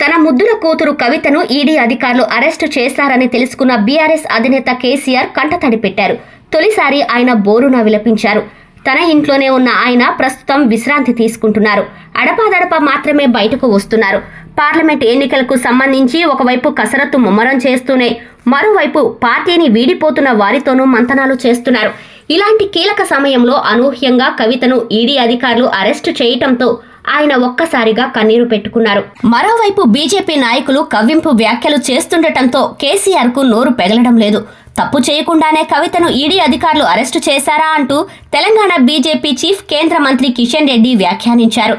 తన ముద్దుల కూతురు కవితను ఈడీ అధికారులు అరెస్టు చేశారని తెలుసుకున్న బీఆర్ఎస్ అధినేత కేసీఆర్ కంటతడి పెట్టారు. తొలిసారి ఆయన బోరున విలపించారు. తన ఇంట్లోనే ఉన్న ఆయన ప్రస్తుతం విశ్రాంతి తీసుకుంటున్నారు. అడపాదడప మాత్రమే బయటకు వస్తున్నారు. పార్లమెంట్ ఎన్నికలకు సంబంధించి ఒకవైపు కసరత్తు ముమ్మరం చేస్తూనే మరోవైపు పార్టీని వీడిపోతున్న వారితోనూ మంతనాలు చేస్తున్నారు. ఇలాంటి కీలక సమయంలో అనూహ్యంగా కవితను ఈడీ అధికారులు అరెస్టు చేయటంతో ఆయన ఒక్కసారిగా కన్నీరు పెట్టుకున్నారు. మరోవైపు బీజేపీ నాయకులు కవ్వింపు వ్యాఖ్యలు చేస్తుండటంతో కేసీఆర్ కు నోరు పెగలడం లేదు. తప్పు చేయకుండానే కవితను ఈడీ అధికారులు అరెస్టు చేశారా అంటూ తెలంగాణ బీజేపీ చీఫ్ కేంద్ర మంత్రి కిషన్ రెడ్డి వ్యాఖ్యానించారు.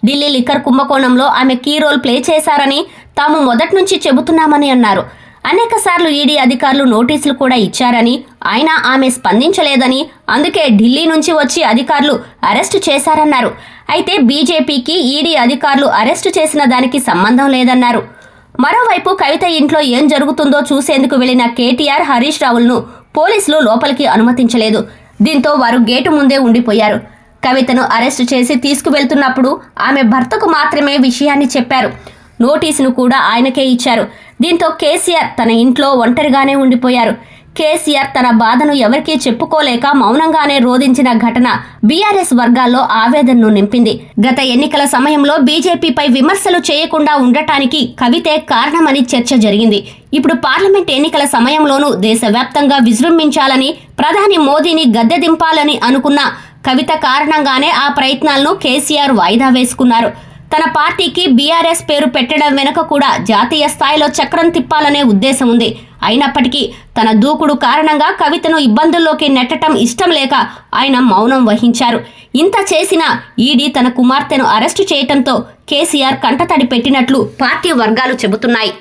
ఢిల్లీ లిక్కర్ కుంభకోణంలో ఆమె కీ రోల్ ప్లే చేశారని తాము మొదటి నుంచి చెబుతున్నామని అన్నారు. అనేకసార్లు ఈడీ అధికారులు నోటీసులు కూడా ఇచ్చారని, అయినా ఆమె స్పందించలేదని, అందుకే ఢిల్లీ నుంచి వచ్చి అధికారులు అరెస్టు చేశారన్నారు. అయితే బీజేపీకి ఈడీ అధికారులు అరెస్టు చేసిన దానికి సంబంధం లేదన్నారు. మరోవైపు కవిత ఇంట్లో ఏం జరుగుతుందో చూసేందుకు వెళ్లిన కేటీఆర్, హరీష్ రావులను పోలీసులు లోపలికి అనుమతించలేదు. దీంతో వారు గేటు ముందే ఉండిపోయారు. కవితను అరెస్టు చేసి తీసుకువెళ్తున్నప్పుడు ఆమె భర్తకు మాత్రమే విషయాన్ని చెప్పారు. నోటీసును కూడా ఆయనకే ఇచ్చారు. దీంతో కేసీఆర్ తన ఇంట్లో ఒంటరిగానే ఉండిపోయారు. కేసీఆర్ తన బాధను ఎవరికీ చెప్పుకోలేక మౌనంగానే రోధించిన ఘటన బీఆర్ఎస్ వర్గాల్లో ఆవేదనను నింపింది. గత ఎన్నికల సమయంలో బీజేపీపై విమర్శలు చేయకుండా ఉండటానికి కవితే కారణమని చర్చ జరిగింది. ఇప్పుడు పార్లమెంట్ ఎన్నికల సమయంలోనూ దేశవ్యాప్తంగా విజృంభించాలని, ప్రధాని మోదీని గద్దె దింపాలని అనుకున్న కవిత కారణంగానే ఆ ప్రయత్నాలను కేసీఆర్ వాయిదా వేసుకున్నారు. తన పార్టీకి బీఆర్ఎస్ పేరు పెట్టడం వెనుక కూడా జాతీయ స్థాయిలో చక్రం తిప్పాలనే ఉద్దేశం ఉంది. అయినప్పటికీ తన దూకుడు కారణంగా కవితను ఇబ్బందుల్లోకి నెట్టడం ఇష్టం లేక ఆయన మౌనం వహించారు. ఇంత చేసినా ఈడీ తన కుమార్తెను అరెస్టు చేయటంతో కేసీఆర్ కంటతడి పెట్టినట్లు పార్టీ వర్గాలు చెబుతున్నాయి.